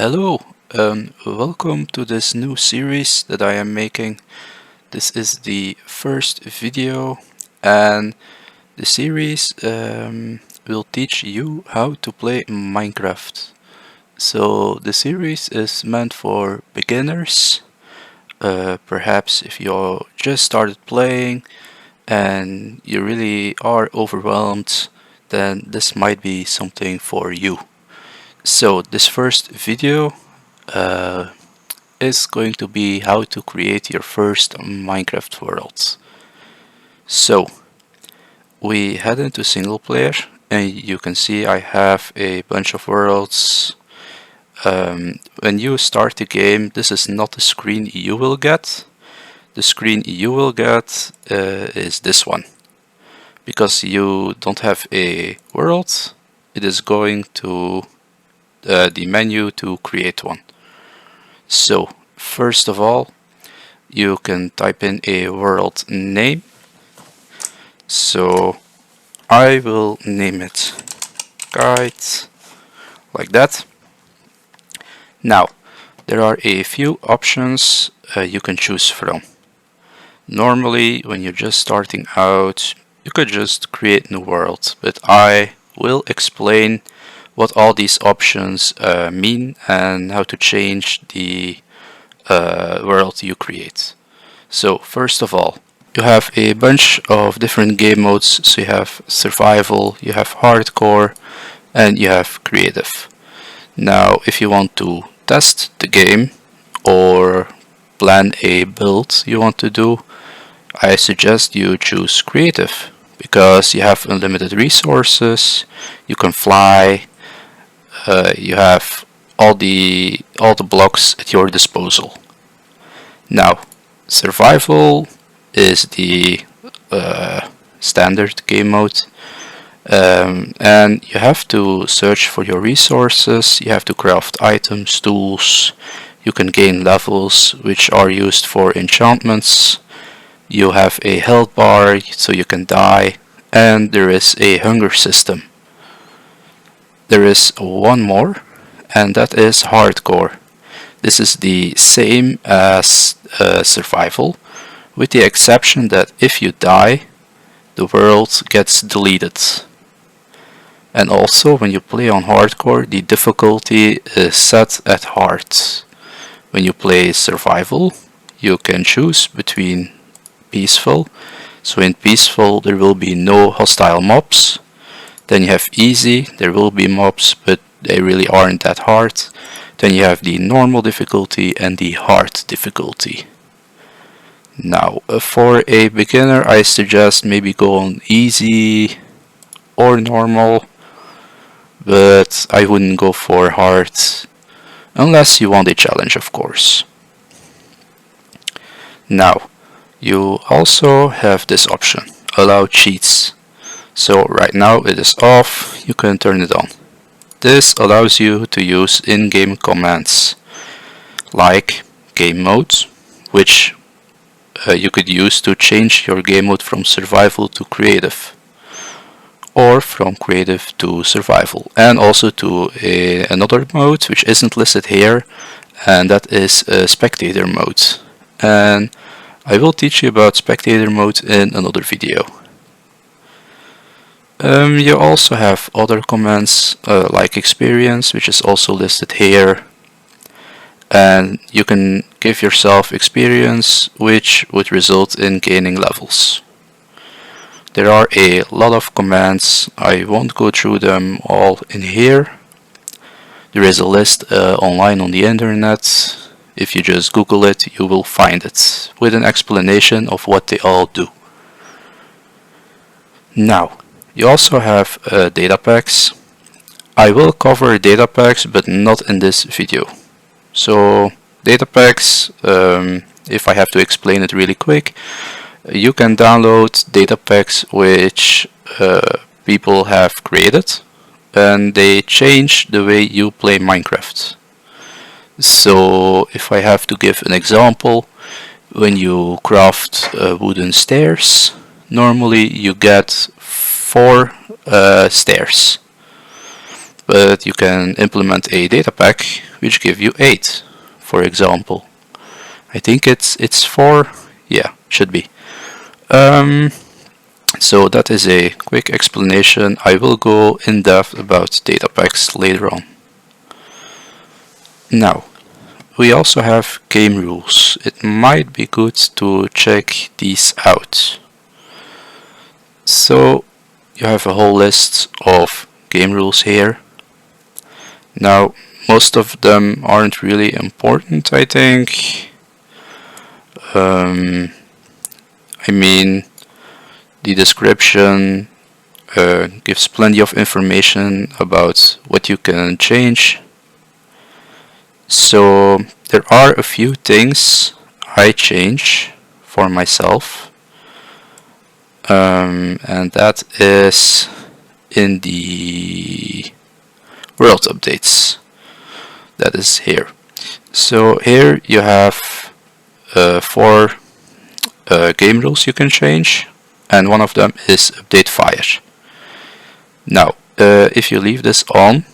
Hello, welcome to this new series that I am making. This is the first video, and the series will teach you how to play Minecraft. So the series is meant for beginners. Perhaps if you just started playing and you really are overwhelmed, then this might be something for you. So this first video is going to be how to create your first Minecraft world. So we head into single player, and you can see I have a bunch of worlds. When you start the game, this is not the screen you will get. The screen you will get is this one. Because you don't have a world, it is going to the menu to create one. So first of all, you can type in a world name. So I will name it guide, like that. Now there are a few options you can choose from. Normally when you're just starting out, you could just create new world, but I will explain what all these options mean and how to change the world you create. So first of all, you have a bunch of different game modes. So you have survival, you have hardcore, and you have creative. Now if you want to test the game or plan a build you want to do, I suggest you choose creative, because you have unlimited resources, you can fly, you have all the blocks at your disposal. Now survival is the standard game mode, and you have to search for your resources, you have to craft items, tools, you can gain levels which are used for enchantments, you have a health bar so you can die, and there is a hunger system. There is one more, and that is hardcore. This is the same as survival, with the exception that if you die, the world gets deleted. And also when you play on hardcore, the difficulty is set at hard. When you play survival, you can choose between peaceful. So in peaceful there will be no hostile mobs. Then you have easy, there will be mobs, but they really aren't that hard. Then you have the normal difficulty and the hard difficulty. Now for a beginner, I suggest maybe go on easy or normal, but I wouldn't go for hard unless you want a challenge, of course. Now you also have this option, allow cheats. So right now it is off, you can turn it on. This allows you to use in-game commands like game mode, which you could use to change your game mode from survival to creative, or from creative to survival, and also to another mode which isn't listed here, and that is spectator mode. And I will teach you about spectator mode in another video. You also have other commands like experience, which is also listed here, and you can give yourself experience which would result in gaining levels. There are a lot of commands, I won't go through them all in here. There is a list online on the internet. If you just Google it, you will find it with an explanation of what they all do. Now you also have data packs. I will cover data packs, but not in this video. So data packs, if I have to explain it really quick, you can download data packs which people have created, and they change the way you play Minecraft. So if I have to give an example, when you craft wooden stairs, normally you get 4 stairs, but you can implement a data pack which give you 8, for example. I think it's 4, yeah, should be. So that is a quick explanation. I will go in depth about data packs later on. Now, we also have game rules. It might be good to check these out. So you have a whole list of game rules here. Now, most of them aren't really important, I think. I mean, the description gives plenty of information about what you can change. So there are a few things I change for myself, and that is in the world updates. That is here. So here you have 4 game rules you can change, and one of them is update fire. Now, if you leave this on,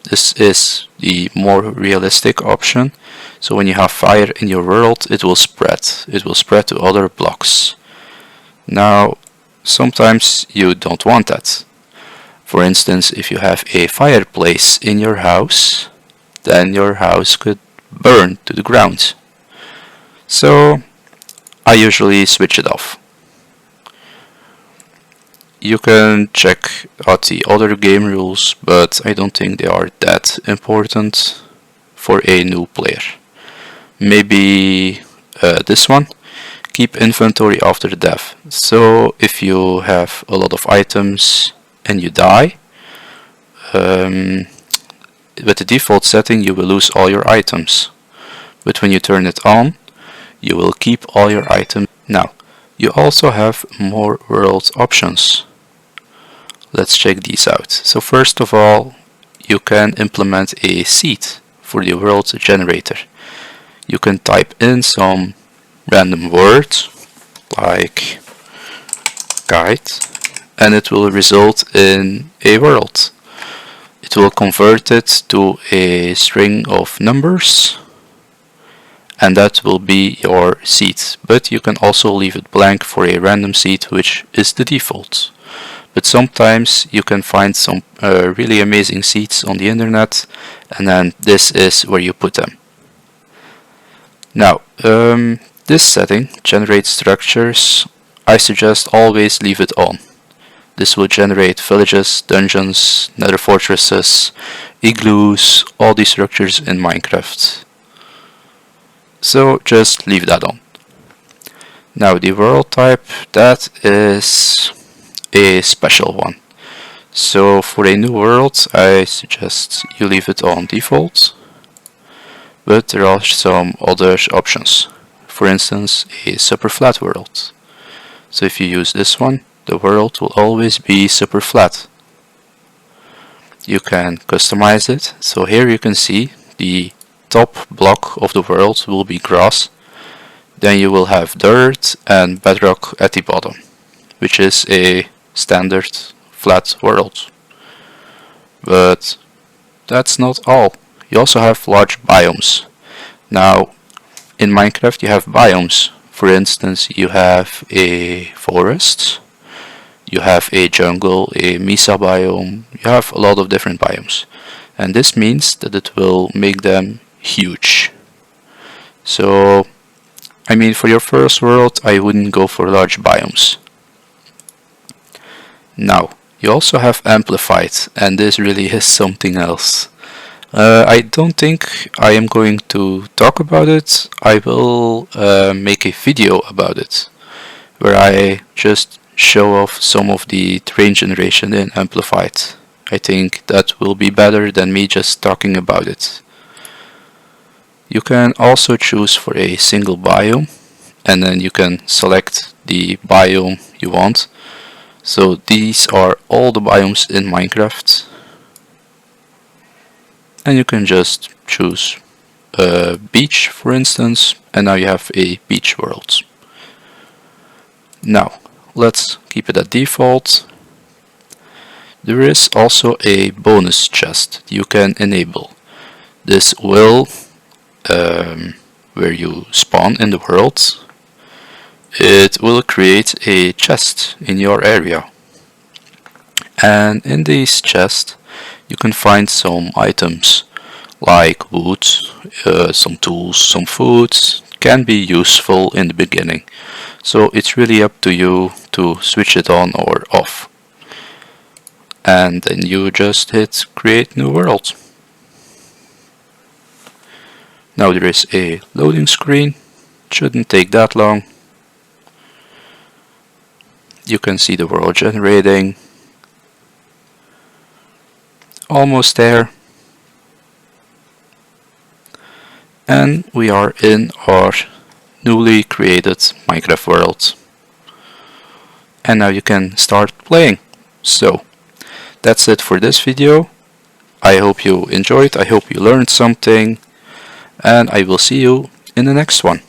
this is the more realistic option. So when you have fire in your world, it will spread. It will spread to other blocks. Now, sometimes you don't want that. For instance, if you have a fireplace in your house, then your house could burn to the ground. So I usually switch it off. You can check out the other game rules, but I don't think they are that important for a new player. Maybe this one, keep inventory after death. So if you have a lot of items and you die, with the default setting you will lose all your items, but when you turn it on you will keep all your items. Now, you also have more world options. Let's check these out. So first of all, you can implement a seed for the world generator. You can type in some random word like guide, and it will result in a world. It will convert it to a string of numbers, and that will be your seed. But you can also leave it blank for a random seed, which is the default. But sometimes you can find some really amazing seeds on the internet, and then this is where you put them. Now, this setting, generate structures, I suggest always leave it on. This will generate villages, dungeons, nether fortresses, igloos, all these structures in Minecraft. So just leave that on. Now the world type, that is a special one. So for a new world I suggest you leave it on default, but there are some other options. For instance, a super flat world. So if you use this one, the world will always be super flat. You can customize it. So here you can see the top block of the world will be grass. Then you will have dirt and bedrock at the bottom, which is a standard flat world. But that's not all. You also have large biomes. Now, in Minecraft you have biomes. For instance, you have a forest, you have a jungle, a mesa biome, you have a lot of different biomes. And this means that it will make them huge. So, I mean, for your first world, I wouldn't go for large biomes. Now, you also have amplified, and this really is something else. I don't think I am going to talk about it. I will make a video about it, where I just show off some of the terrain generation in amplified. I think that will be better than me just talking about it. You can also choose for a single biome, and then you can select the biome you want. So these are all the biomes in Minecraft, and you can just choose a beach, for instance, and now you have a beach world. Now let's keep it at default. There is also a bonus chest you can enable. This will, where you spawn in the world, it will create a chest in your area. And in this chest you can find some items like wood, some tools, some food. Can be useful in the beginning, so it's really up to you to switch it on or off. And then you just hit create new world. Now there is a loading screen, shouldn't take that long. You can see the world generating. Almost there. And we are in our newly created Minecraft world. And now you can start playing. So that's it for this video. I hope you enjoyed, I hope you learned something, and I will see you in the next one.